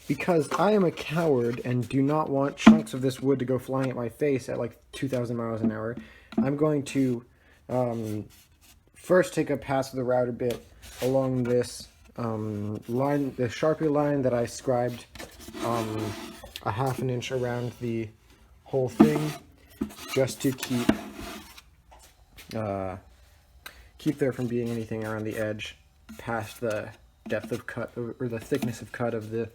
because I am a coward and do not want chunks of this wood to go flying at my face at like 2,000 miles an hour, I'm going to first take a pass of the router bit along this line, the Sharpie line that I scribed a half an inch around the whole thing, just to keep there from being anything around the edge past the depth of cut or the thickness of cut of the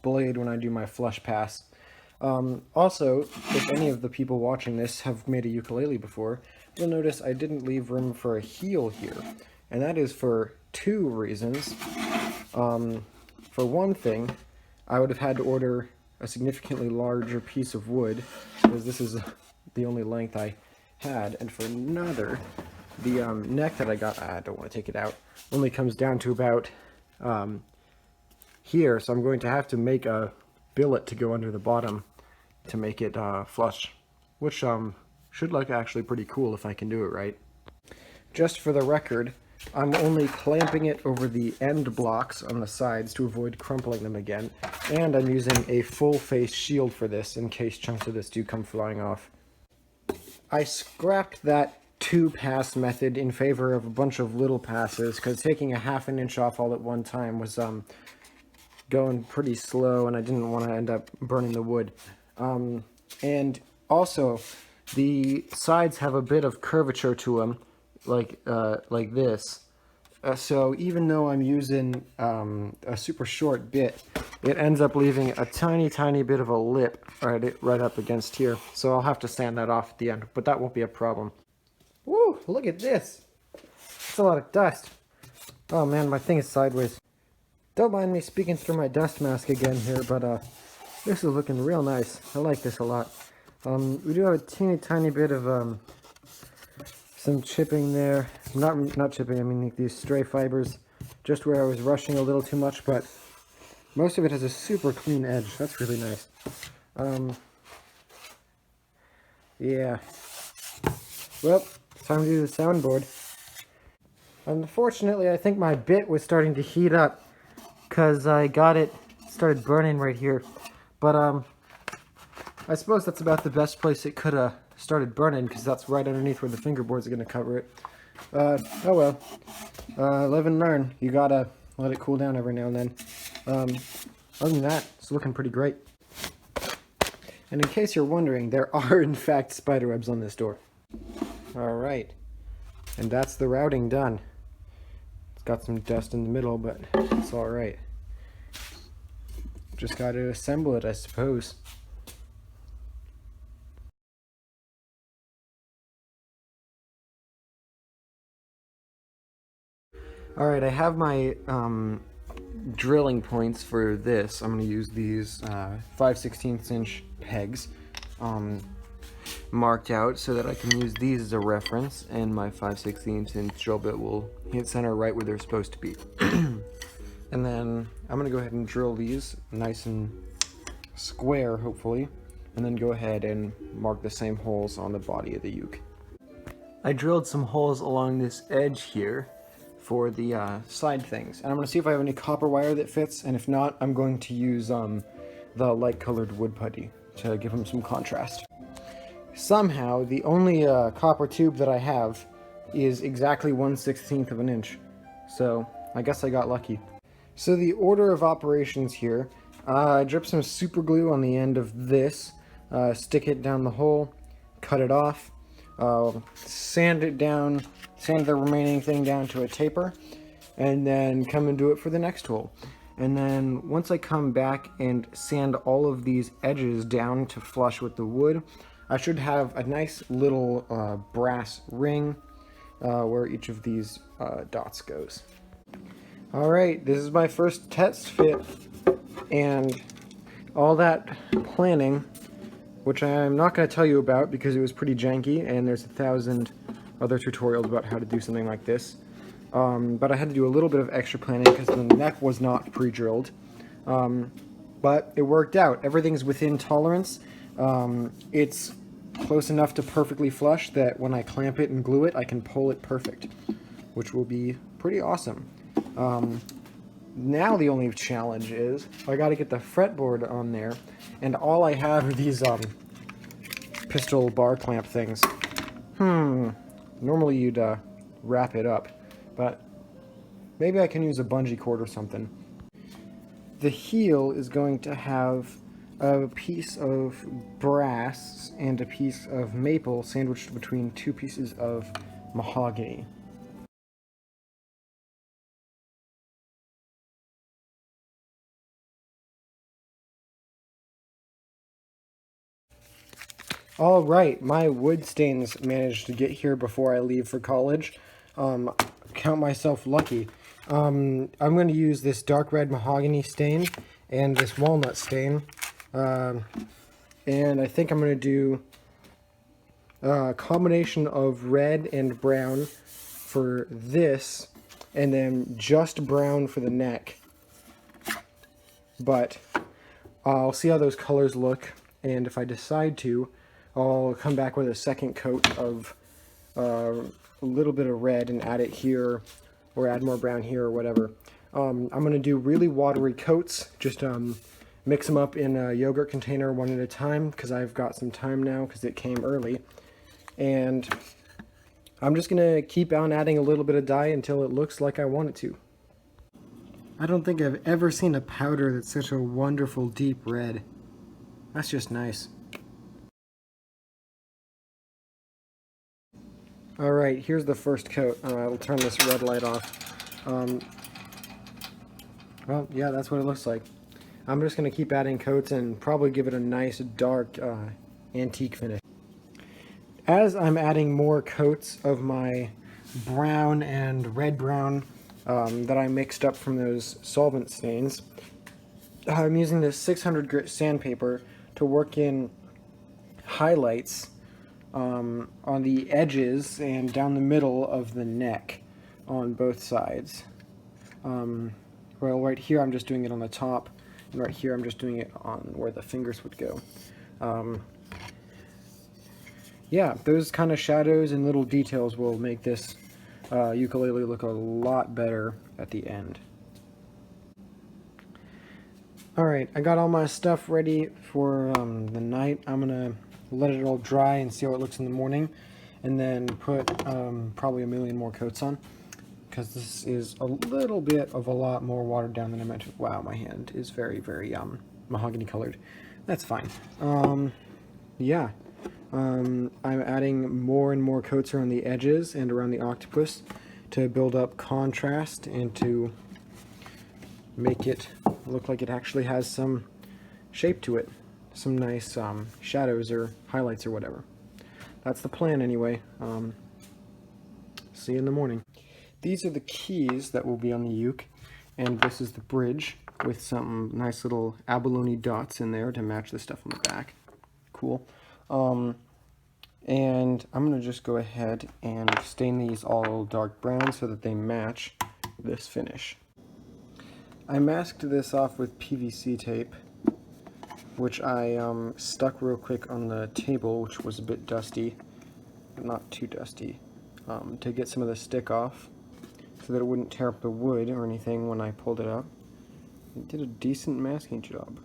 blade when I do my flush pass. Also, if any of the people watching this have made a ukulele before, you'll notice I didn't leave room for a heel here, and that is for two reasons. For one thing, I would have had to order a significantly larger piece of wood, because this is the only length I had, and for another, the neck that I got, I don't want to take it out, only comes down to about here, so I'm going to have to make a billet to go under the bottom to make it flush, which should look actually pretty cool if I can do it right. Just for the record, I'm only clamping it over the end blocks on the sides to avoid crumpling them again, and I'm using a full face shield for this in case chunks of this do come flying off. I scrapped that 2-pass method in favor of a bunch of little passes, because taking a half an inch off all at one time was going pretty slow, and I didn't want to end up burning the wood. And also, the sides have a bit of curvature to them, like this. So even though I'm using a super short bit, it ends up leaving a tiny bit of a lip right up against here. So I'll have to sand that off at the end, but that won't be a problem. Woo! Look at this! It's a lot of dust. Oh man, my thing is sideways. Don't mind me speaking through my dust mask again here, but this is looking real nice. I like this a lot. We do have a tiny bit of some chipping there. Not chipping, I mean like these stray fibers, just where I was rushing a little too much, but most of it has a super clean edge. That's really nice. Yeah. Well, time to do the soundboard. Unfortunately, I think my bit was starting to heat up, because I got it started burning right here. But I suppose that's about the best place it could have started burning, because that's right underneath where the fingerboards are going to cover it. Oh well. Live and learn. You gotta let it cool down every now and then. Other than that, it's looking pretty great. And in case you're wondering, there are in fact spider webs on this door. Alright. And that's the routing done. It's got some dust in the middle, but it's alright. Just gotta assemble it, I suppose. Alright, I have my drilling points for this. I'm going to use these 5/16 inch pegs marked out so that I can use these as a reference, and my 5/16 inch drill bit will hit center right where they're supposed to be. And then I'm going to go ahead and drill these nice and square, hopefully, and then go ahead and mark the same holes on the body of the uke. I drilled some holes along this edge here for the side things, and I'm going to see if I have any copper wire that fits, and if not, I'm going to use the light colored wood putty to give them some contrast. Somehow, the only copper tube that I have is exactly 1/16 of an inch, so I guess I got lucky. So the order of operations here, I drip some super glue on the end of this, stick it down the hole, cut it off, sand it down, sand the remaining thing down to a taper, and then come and do it for the next hole. And then once I come back and sand all of these edges down to flush with the wood, I should have a nice little brass ring where each of these dots goes. Alright, this is my first test fit, and all that planning, which I'm not going to tell you about because it was pretty janky, and there's 1,000 other tutorials about how to do something like this. But I had to do a little bit of extra planning because the neck was not pre-drilled. But it worked out. Everything's within tolerance. It's close enough to perfectly flush that when I clamp it and glue it, I can pull it perfect, which will be pretty awesome. Now the only challenge is I got to get the fretboard on there, and all I have are these pistol bar clamp things. Normally you'd wrap it up, but maybe I can use a bungee cord or something. The heel is going to have a piece of brass and a piece of maple sandwiched between two pieces of mahogany. All right, my wood stains managed to get here before I leave for college. Count myself lucky. I'm going to use this dark red mahogany stain and this walnut stain. And I think I'm going to do a combination of red and brown for this, and then just brown for the neck. But I'll see how those colors look, and if I decide to, I'll come back with a second coat of a little bit of red and add it here, or add more brown here, or whatever. I'm going to do really watery coats, just mix them up in a yogurt container one at a time, because I've got some time now, because it came early. And I'm just going to keep on adding a little bit of dye until it looks like I want it to. I don't think I've ever seen a powder that's such a wonderful deep red. That's just nice. Alright, here's the first coat. I'll turn this red light off. Well, yeah, that's what it looks like. I'm just going to keep adding coats and probably give it a nice dark antique finish. As I'm adding more coats of my brown and red-brown that I mixed up from those solvent stains, I'm using this 600 grit sandpaper to work in highlights on the edges and down the middle of the neck on both sides. Well, right here I'm just doing it on the top, and right here I'm just doing it on where the fingers would go. Yeah, those kind of shadows and little details will make this ukulele look a lot better at the end. Alright, I got all my stuff ready for the night. I'm going to let it all dry and see how it looks in the morning, and then put probably a million more coats on, because this is a little bit of a lot more watered down than I meant to. Wow, my hand is very, very mahogany colored. That's fine. Yeah. I'm adding more and more coats around the edges and around the octopus to build up contrast and to make it look like it actually has some shape to it. Some nice shadows or highlights or whatever. That's the plan anyway. See you in the morning. These are the keys that will be on the uke, and this is the bridge with some nice little abalone dots in there to match the stuff on the back. Cool. And I'm going to just go ahead and stain these all dark brown so that they match this finish. I masked this off with PVC tape, which I stuck real quick on the table, which was a bit dusty, but not too dusty, to get some of the stick off so that it wouldn't tear up the wood or anything when I pulled it out. It did a decent masking job.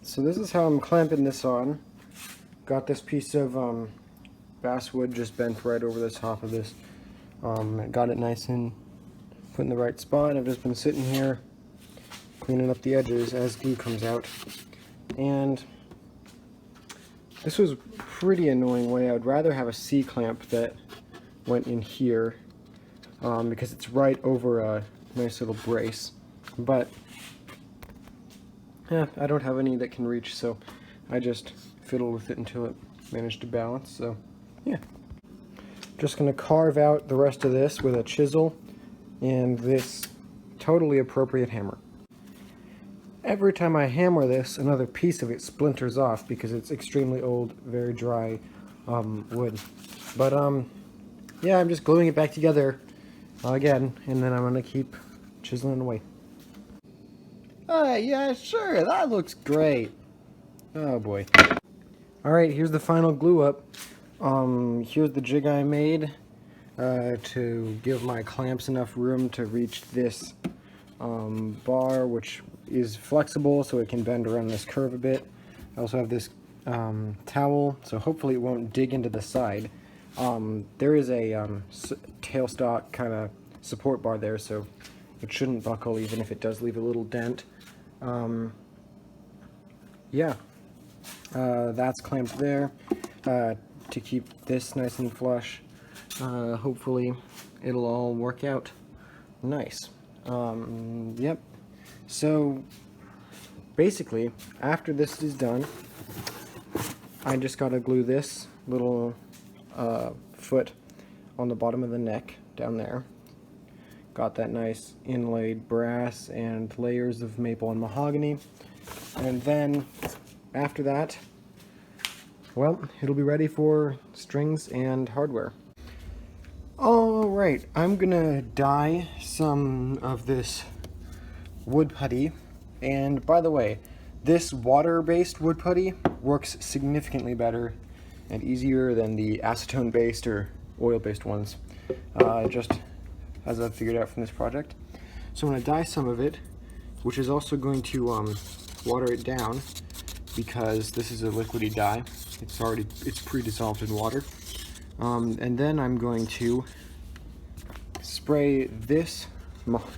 So this is how I'm clamping this on. Got this piece of basswood just bent right over the top of this. Got it nice and put in the right spot. I've just been sitting here cleaning up the edges as glue comes out. And this was a pretty annoying way. I would rather have a C-clamp that went in here because it's right over a nice little brace. But yeah, I don't have any that can reach, so I just fiddled with it until it managed to balance. So yeah. Just going to carve out the rest of this with a chisel and this totally appropriate hammer. Every time I hammer this, another piece of it splinters off because it's extremely old, very dry wood. But yeah, I'm just gluing it back together again, and then I'm going to keep chiseling away. Yeah, sure, that looks great. Oh boy. Alright, here's the final glue up. Here's the jig I made. to give my clamps enough room to reach this bar, which is flexible so it can bend around this curve a bit. I also have this towel, so hopefully it won't dig into the side. There is a tailstock kind of support bar there, so it shouldn't buckle even if it does leave a little dent. Yeah, that's clamped there to keep this nice and flush. Hopefully it'll all work out nice. Yep. So basically, after this is done, I just gotta glue this little foot on the bottom of the neck down there. Got that nice inlaid brass and layers of maple and mahogany. And then after that, well, it'll be ready for strings and hardware. Alright, I'm gonna dye some of this wood putty. And by the way, this water-based wood putty works significantly better and easier than the acetone-based or oil-based ones, just as I've figured out from this project. So I'm going to dye some of it, which is also going to water it down, because this is a liquidy dye. It's pre-dissolved in water. And then I'm going to spray this,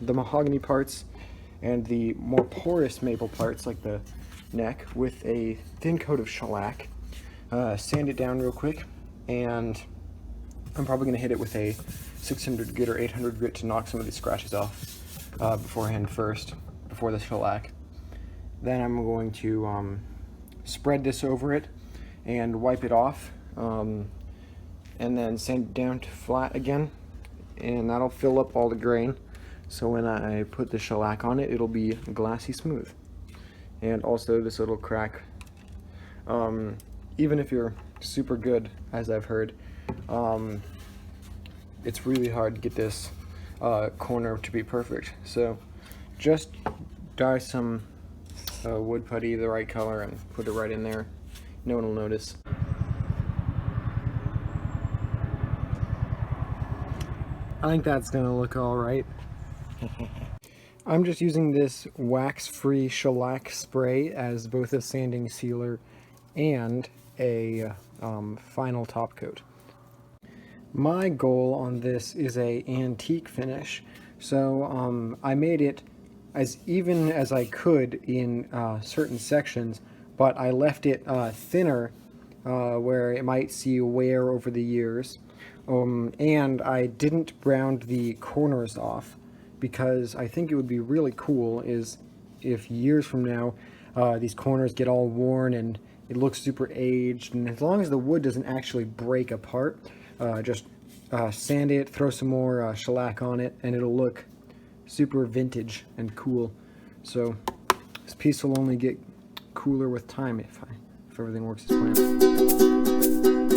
the mahogany parts and the more porous maple parts like the neck, with a thin coat of shellac, sand it down real quick, and I'm probably going to hit it with a 600 grit or 800 grit to knock some of these scratches off beforehand first, before the shellac. Then I'm going to spread this over it and wipe it off, and then sand it down to flat again, and that'll fill up all the grain. So when I put the shellac on it, it'll be glassy smooth. And also this little crack, even if you're super good, as I've heard, it's really hard to get this corner to be perfect. So just dye some wood putty the right color and put it right in there. No one will notice. I think that's gonna look all right. I'm just using this wax-free shellac spray as both a sanding sealer and a final top coat. My goal on this is a antique finish, so I made it as even as I could in certain sections, but I left it thinner where it might see wear over the years, and I didn't round the corners off, because I think it would be really cool is if years from now these corners get all worn and it looks super aged, and as long as the wood doesn't actually break apart, just sand it, throw some more shellac on it, and it'll look super vintage and cool. So this piece will only get cooler with time if everything works as planned.